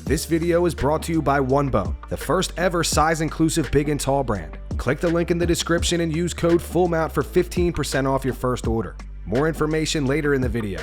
This video is brought to you by OneBone, the first ever size-inclusive big and tall brand. Click the link in the description and use code FULLMOUNT for 15% off your first order. More information later in the video.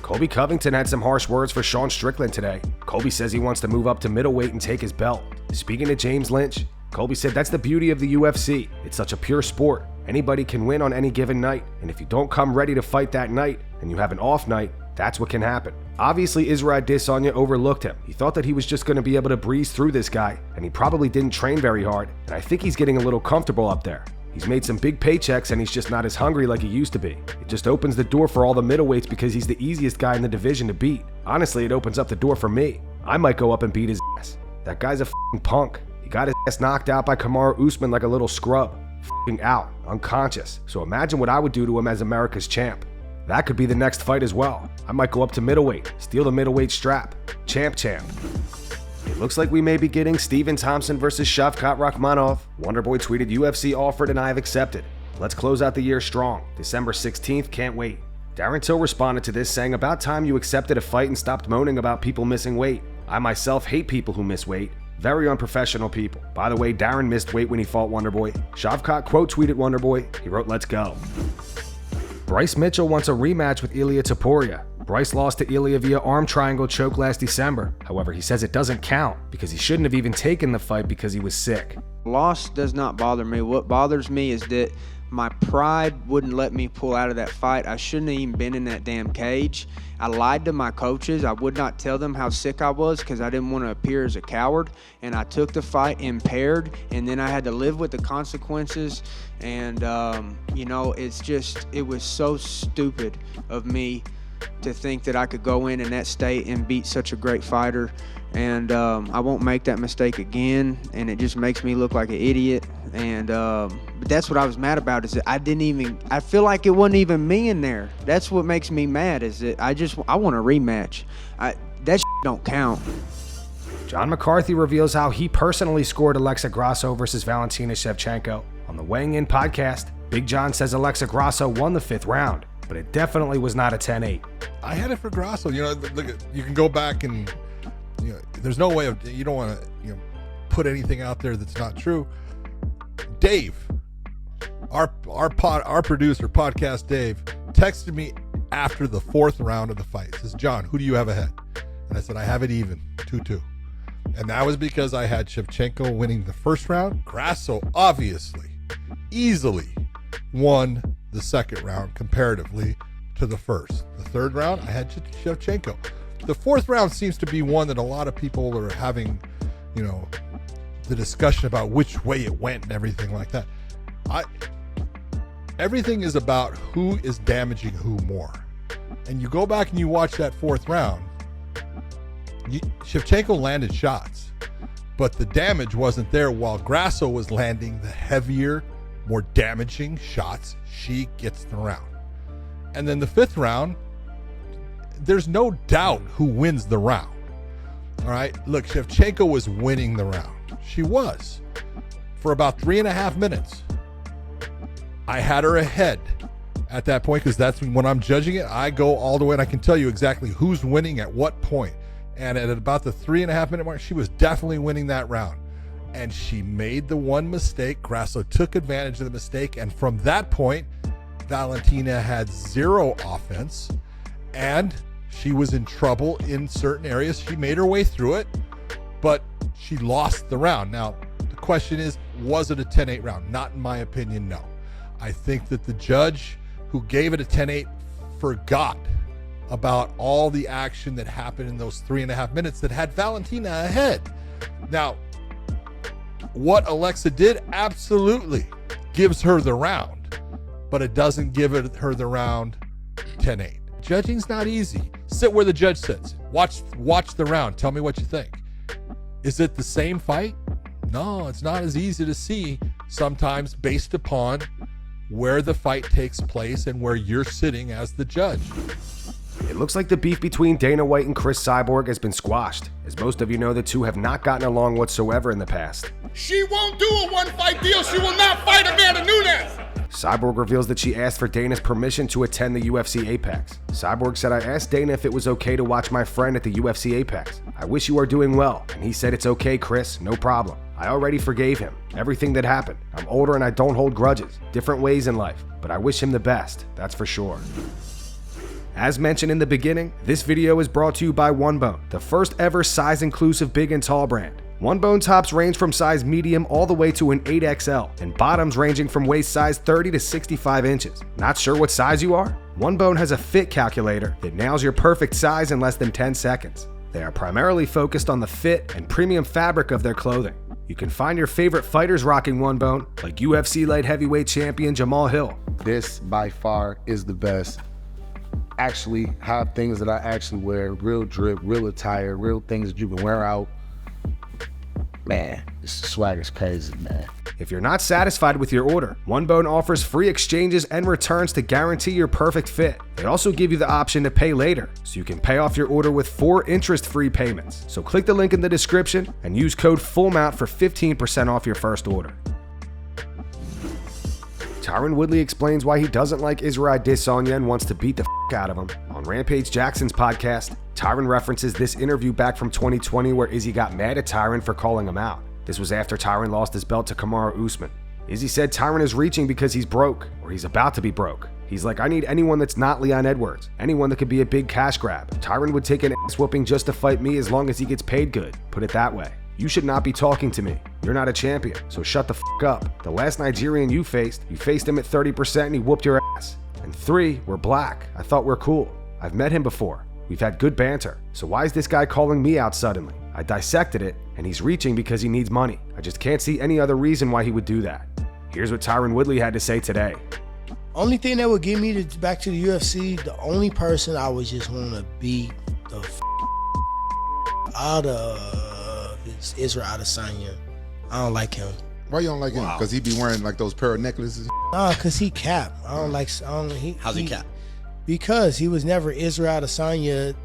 Colby Covington had some harsh words for Sean Strickland today. Colby says he wants to move up to middleweight and take his belt. Speaking to James Lynch, Colby said that's the beauty of the UFC. It's such a pure sport. Anybody can win on any given night, and if you don't come ready to fight that night and you have an off night, that's what can happen. Obviously, Israel Adesanya overlooked him. He thought that he was just going to be able to breeze through this guy, and he probably didn't train very hard, and I think he's getting a little comfortable up there. He's made some big paychecks and he's just not as hungry like he used to be. It just opens the door for all the middleweights because he's the easiest guy in the division to beat. Honestly, it opens up the door for me. I might go up and beat his ass. That guy's a f***ing punk. He got his ass knocked out by Kamaru Usman like a little scrub. F***ing out, unconscious. So imagine what I would do to him as America's champ. That could be the next fight as well. I might go up to middleweight, steal the middleweight strap. Champ. It looks like we may be getting Stephen Thompson versus Shavkat Rakhmonov. Wonderboy tweeted, UFC offered and I have accepted. Let's close out the year strong. December 16th, can't wait. Darren Till responded to this saying, about time you accepted a fight and stopped moaning about people missing weight. I myself hate people who miss weight. Very unprofessional people. By the way, Darren missed weight when he fought Wonderboy. Shavkat quote tweeted Wonderboy. He wrote, let's go. Bryce Mitchell wants a rematch with Ilia Topuria. Bryce lost to Ilia via arm triangle choke last December. However, he says it doesn't count because he shouldn't have even taken the fight because he was sick. Loss does not bother me. What bothers me is that my pride wouldn't let me pull out of that fight. I shouldn't have even been in that damn cage. I lied to my coaches. I would not tell them how sick I was because I didn't want to appear as a coward. And I took the fight impaired, and then I had to live with the consequences. And, it was so stupid of me to think that I could go in that state and beat such a great fighter. And I won't make that mistake again, and it just makes me look like an idiot. And but that's what I was mad about, is that I feel like it wasn't even me in there. That's what makes me mad, is that I want a rematch. That don't count. John McCarthy reveals how he personally scored Alexa Grasso versus Valentina Shevchenko. On the Weighing In podcast, Big John says Alexa Grasso won the 5th round, but it definitely was not a 10-8. I had it for Grasso. Look, you can go back and, there's no way you don't want to, put anything out there that's not true. Dave, our producer, podcast Dave, texted me after the 4th round of the fight. Says, John, who do you have ahead? And I said, I have it even, 2-2. And that was because I had Shevchenko winning the 1st round. Grasso, obviously, easily won the 2nd round comparatively to the 1st. The 3rd round, I had Shevchenko. The 4th round seems to be one that a lot of people are having, the discussion about which way it went and everything like that. Everything is about who is damaging who more. And you go back and you watch that 4th round, Shevchenko landed shots, but the damage wasn't there, while Grasso was landing the heavier, more damaging shots. She gets the round. And then the 5th round, there's no doubt who wins the round. All right, look, Shevchenko was winning the round. She was for about 3.5 minutes. I had her ahead at that point because that's when I'm judging it. I go all the way and I can tell you exactly who's winning at what point. And at about the 3.5 minute mark, she was definitely winning that round. And she made the one mistake. Grasso took advantage of the mistake. And from that point, Valentina had 0 offense. And she was in trouble in certain areas. She made her way through it, but she lost the round. Now, the question is, was it a 10-8 round? Not in my opinion, no. I think that the judge who gave it a 10-8 forgot about all the action that happened in those 3.5 minutes that had Valentina ahead. Now, what Alexa did absolutely gives her the round, but it doesn't give her the round 10-8. Judging's not easy. Sit where the judge sits. Watch the round. Tell me what you think. Is it the same fight? No, it's not as easy to see sometimes based upon where the fight takes place and where you're sitting as the judge. It looks like the beef between Dana White and Cris Cyborg has been squashed. As most of you know, the two have not gotten along whatsoever in the past. She won't do a one-fight deal. She will not fight Amanda Nunes. Cyborg reveals that she asked for Dana's permission to attend the UFC Apex. Cyborg said, "I asked Dana if it was okay to watch my friend at the UFC Apex. I wish you are doing well." And he said, "It's okay, Cris, no problem. I already forgave him. Everything that happened. I'm older and I don't hold grudges. Different ways in life. But I wish him the best, that's for sure." As mentioned in the beginning, this video is brought to you by OneBone, the first ever size-inclusive big and tall brand. OneBone tops range from size medium all the way to an 8XL, and bottoms ranging from waist size 30 to 65 inches. Not sure what size you are? OneBone has a fit calculator that nails your perfect size in less than 10 seconds. They are primarily focused on the fit and premium fabric of their clothing. You can find your favorite fighters rocking OneBone, like UFC light heavyweight champion Jamal Hill. This by far is the best. Actually have things that I actually wear, real drip, real attire, real things that you can wear out. Man, this swag is crazy, man. If you're not satisfied with your order, OneBone offers free exchanges and returns to guarantee your perfect fit. They also give you the option to pay later, so you can pay off your order with 4 interest-free payments. So click the link in the description and use code FULLMOUNT for 15% off your first order. Tyron Woodley explains why he doesn't like Israel Adesanya and wants to beat the out of him. On Rampage Jackson's podcast, Tyron references this interview back from 2020 where Izzy got mad at Tyron for calling him out. This was after Tyron lost his belt to Kamaru Usman. Izzy said Tyron is reaching because he's broke, or he's about to be broke. He's like, "I need anyone that's not Leon Edwards, anyone that could be a big cash grab. Tyron would take an ass whooping just to fight me as long as he gets paid good. Put it that way. You should not be talking to me. You're not a champion, so shut the up. The last Nigerian you faced him at 30% and he whooped your ass. And 3, we're black. I thought we're cool. I've met him before. We've had good banter. So why is this guy calling me out suddenly? I dissected it, and he's reaching because he needs money. I just can't see any other reason why he would do that." Here's what Tyron Woodley had to say today. Only thing that would get me back to the UFC, the only person I would just want to beat the out of is Israel Adesanya. I don't like him. Why you don't like him? Because he be wearing like those pearl necklaces? Nah, because he cap. How's he cap? Because he was never Israel Adesanya.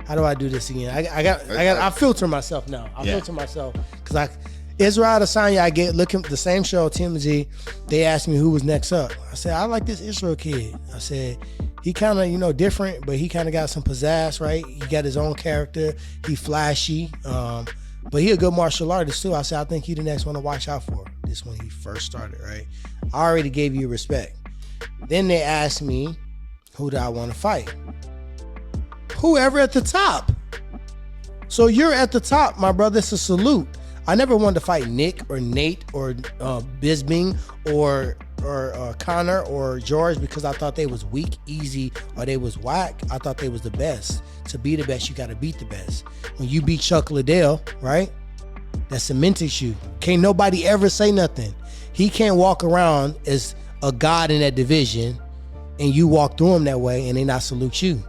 How do I do this again? I filter myself now. Filter myself because Israel Adesanya, I get looking the same show, TMZ. They asked me who was next up. I said, I like this Israel kid. I said, he kind of, different, but he kind of got some pizzazz, right? He got his own character. He flashy, but he a good martial artist too. I said, I think he the next one to watch out for. This when he first started, right? I already gave you respect. Then they asked me, who do I want to fight? Whoever at the top. So you're at the top, my brother. It's a salute. I never wanted to fight Nick or Nate or Bisbing or Connor or George because I thought they was weak, easy, or they was whack. I thought they was the best. To be the best, you got to beat the best. When you beat Chuck Liddell, right? That cemented you. Can't nobody ever say nothing. He can't walk around as a god in that division and you walk through him that way and they not salute you.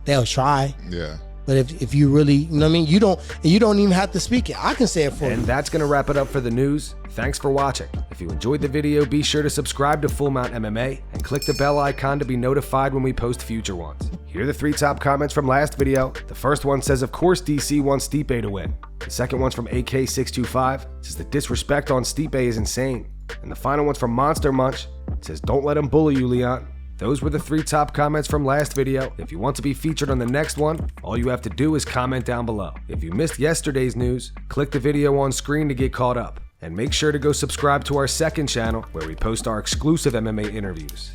They'll try. Yeah. But if you really, you know what I mean? You don't even have to speak it. I can say it for you. And that's going to wrap it up for the news. Thanks for watching. If you enjoyed the video, be sure to subscribe to Full Mount MMA and click the bell icon to be notified when we post future ones. Here are the 3 top comments from last video. The first one says, of course DC wants Stipe to win. The second one's from AK625. It says the disrespect on Stipe is insane. And the final one's from Monster Munch. It says, don't let him bully you, Leon. Those were the 3 top comments from last video. If you want to be featured on the next one, all you have to do is comment down below. If you missed yesterday's news, click the video on screen to get caught up. And make sure to go subscribe to our second channel where we post our exclusive MMA interviews.